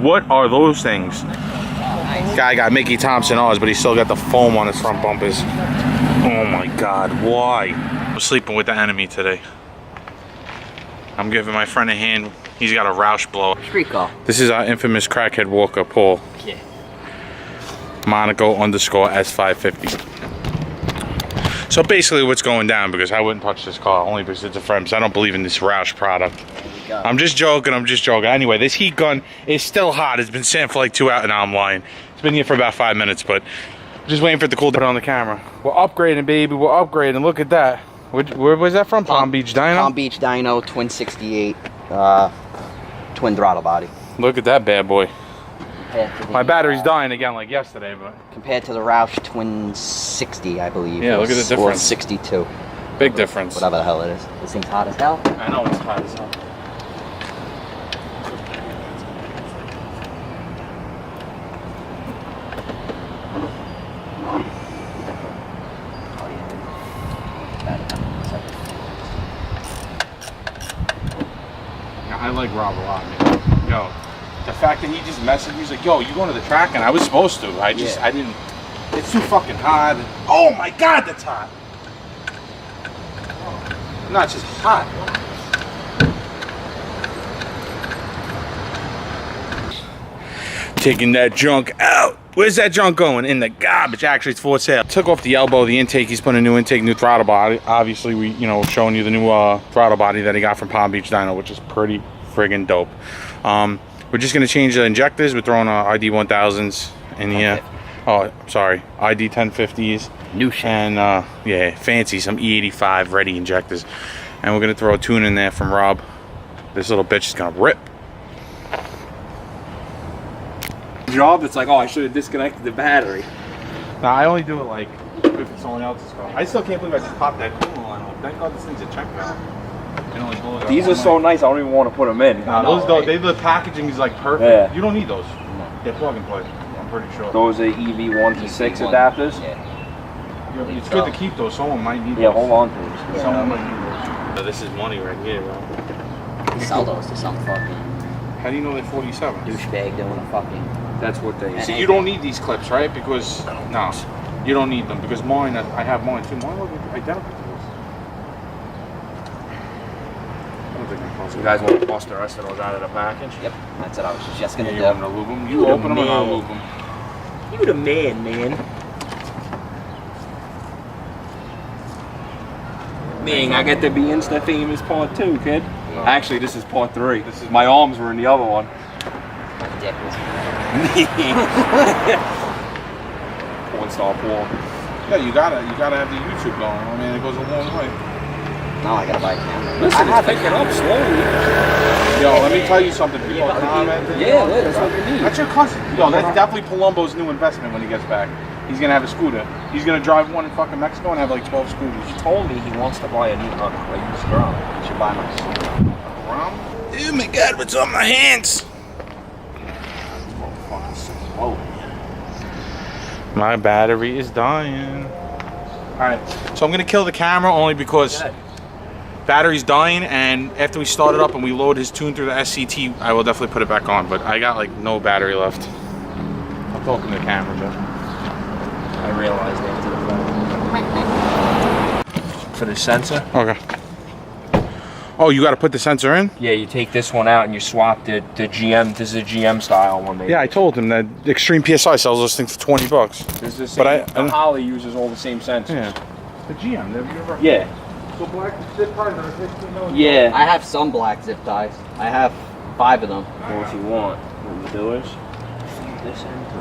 What are those things? Guy got Mickey Thompson Oz, but he still got the foam on his front bumpers. Oh my God, why? I'm sleeping with the enemy today. I'm giving my friend a hand. He's got a Roush blower. Street call. This is our infamous crackhead walker, Paul. Yeah. Monaco_S550. So basically what's going down, because I wouldn't touch this car, only because it's a friend, so I don't believe in this Roush product. I'm just joking. Anyway, this heat gun is still hot. It's been sitting for like 2 hours, and now I'm lying. It's been here for about 5 minutes, but I'm just waiting for it to cool down on the camera. We're upgrading, baby. We're upgrading. Look at that. Where was that from? Palm Beach Dyno? Palm Beach Dyno, twin 68, twin throttle body. Look at that bad boy. My battery's dying dying again like yesterday, but... Compared to the Roush twin 60, I believe. Yeah, look at the difference. Or 62. Big difference. Whatever the hell it is. This thing's hot as hell. I know it's hot as hell. I like Rob a lot, man. Yo, the fact that he just messaged me, he's like, yo, you going to the track? And I was supposed to. I didn't. It's too fucking hot. Oh my God, that's hot. Not just hot. Taking that junk out. Where's that junk going? In the garbage. Actually, it's for sale. Took off the elbow, the intake. He's putting a new intake, new throttle body. Obviously, we, showing you the new throttle body that he got from Palm Beach Dyno, which is pretty friggin' dope. We're just gonna change the injectors. We're throwing ID 1000s in here. Oh, sorry, ID 1050s. New shit. And yeah, fancy, some E85 ready injectors. And we're gonna throw a tune in there from Rob. This little bitch is gonna rip. Job, it's like, oh, I should have disconnected the battery. Now I only do it like if it's someone else's car. I still can't believe I just popped that coolant line off. Thank God this thing's a check valve. These are so nice, I don't even want to put them in. Nah, those though, the packaging is like perfect. Yeah. You don't need those. No. They're plug and play. I'm pretty sure. Those are EV 1 to 6 adapters. Yeah. It's good to keep those. Someone might need those. Yeah, hold on to them. Someone might need those. So this is money right here, bro. Sell those to some fucking How do you know they're 47? douchebag doing a fucking... That's what they... See, you don't need these clips, right? Because, no, you don't need them. Because mine, I have mine too. Mine look identical to this. I don't think I'm close. You guys want to bust the rest of those out of the package? Yep, that's what I was just gonna do. You want me to lube them? You open them and I'll lube them. You the man. Man, I get to be Insta famous part 2, kid. No. Actually, this is part 3. This is my arms were in the other one. Porn star Paul. Yeah, you gotta have the YouTube going. I mean, it goes a long way. No, I gotta buy a camera. Listen, it's picking up slowly. Yo, let me tell you something. People comment. Yeah, that's what we need. That's your cousin. Yo, that's definitely Palumbo's new investment when he gets back. He's gonna have a scooter. He's gonna drive one in fucking Mexico and have like 12 scooters. He told me he wants to buy a new car. Like, used Grom. You should buy my Rum? Oh my God, what's on my hands? Oh. My battery is dying. Alright, so I'm gonna kill the camera only because battery's dying, and after we start it up and we load his tune through the SCT, I will definitely put it back on, but I got like no battery left. I'm talking to the camera, Joe. I realized after the fact. For the sensor? Okay. Oh, you gotta put the sensor in? Yeah, you take this one out and you swap the GM. This is a GM style one. Yeah, I told him that Extreme PSI sells those things for 20 bucks. This is the same, the Holly uses all the same sensors. Yeah. The GM, they're universal. Yeah. So black zip ties are 15 million. Yeah. I have some black zip ties. I have 5 of them. Well, if you want, what you do is feed this into.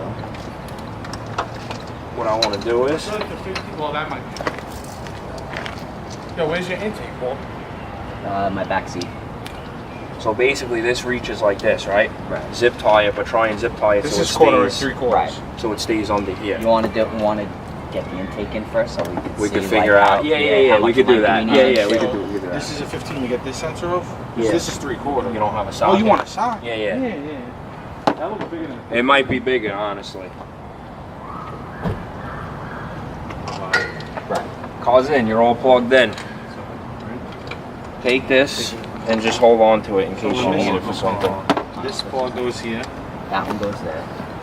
What I want to do is. Well, that might be. Yo, where's your intake, Paul? My back seat. So basically, this reaches like this, right? Right. Zip tie it, but try and zip tie it This so is it quarter or stays. 3/4. Right. So it stays under here. You want to get the intake in first, so we We see could figure like, out. how- Yeah. how We much could do length that. we need. Yeah. We could do that. This is a 15 to get this sensor off? Yeah. This is 3/4. You don't have a socket. Oh, you want a socket? Yeah. That looks bigger than It might be bigger, honestly. Right. Car's in. You're all plugged in. Take this and just hold on to it in case you need it for something. This plug goes here. That one goes there.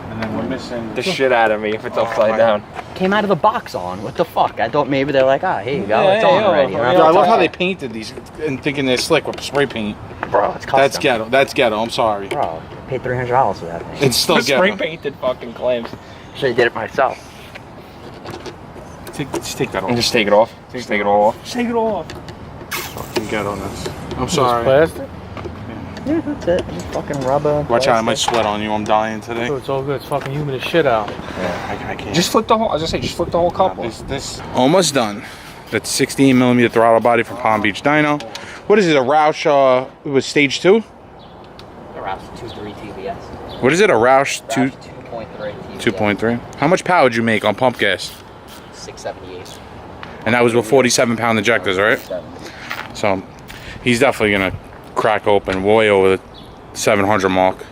And then we're missing The shit out of me if it's upside down. Came out of the box on. What the fuck? I thought maybe they're like, here you go. Yeah, It's on yeah, already. yeah. I love how they painted these and thinking they're slick with spray paint. Bro, it's custom. That's ghetto. That's ghetto. I'm sorry. Bro, I paid $300 for that thing. It's still Spray ghetto. painted fucking claims. Should have did it myself. Just take that And off. just take it off. Just take it all off. Just take it all off. Fucking ghetto-ness. I'm sorry. Plastic? Yeah, that's it. Just fucking rubber. Watch out, I might plastic. sweat on you. I'm dying today. Oh, it's all good. It's fucking humid as shit out. Yeah, I can't. Just flip the whole. I was gonna say, just flip the whole cup off. This almost done. That's 16mm throttle body from Palm Beach Dyno. What is it? A Roush? It was stage 2. Roush 2.3 TBS. What is it? A Roush 2? 2.3 TBS. 2.3. How much power did you make on pump gas? 678. And that was with 47-pound injectors, right? 70. So he's definitely gonna crack open way over the 700 mark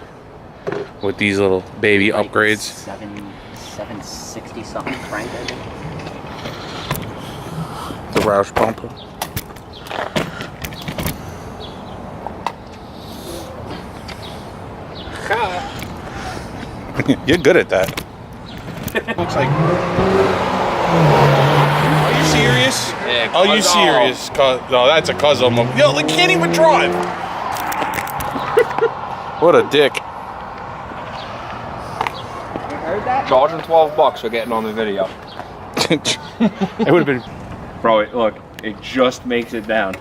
with these little baby Like upgrades. 760 something crank, I think. The Roush bumper. You're good at that. Looks like. Are you serious? Yeah, Are you cuz- serious? No, that's a cuz of them. Yo, they can't even drive. What a dick. You heard that? Charge them $12 for getting on the video. It would have been. Bro, look, it just makes it down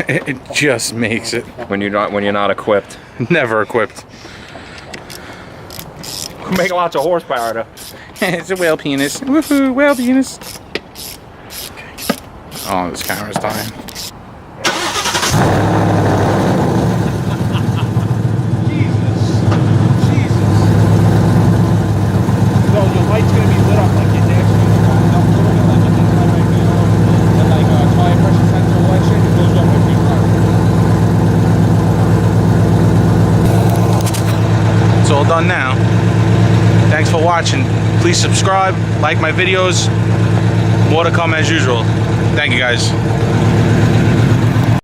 It just makes it. when you're not equipped. Never equipped. We make lots of horsepower though. It's a whale penis. Woohoo, whale penis. Oh, this camera's dying. No, your light's gonna be lit up like your dash. And like tire pressure sensor, all that shit, it goes off every time. It's all done now. Thanks for watching. Please subscribe, like my videos. More to come as usual. Thank you guys.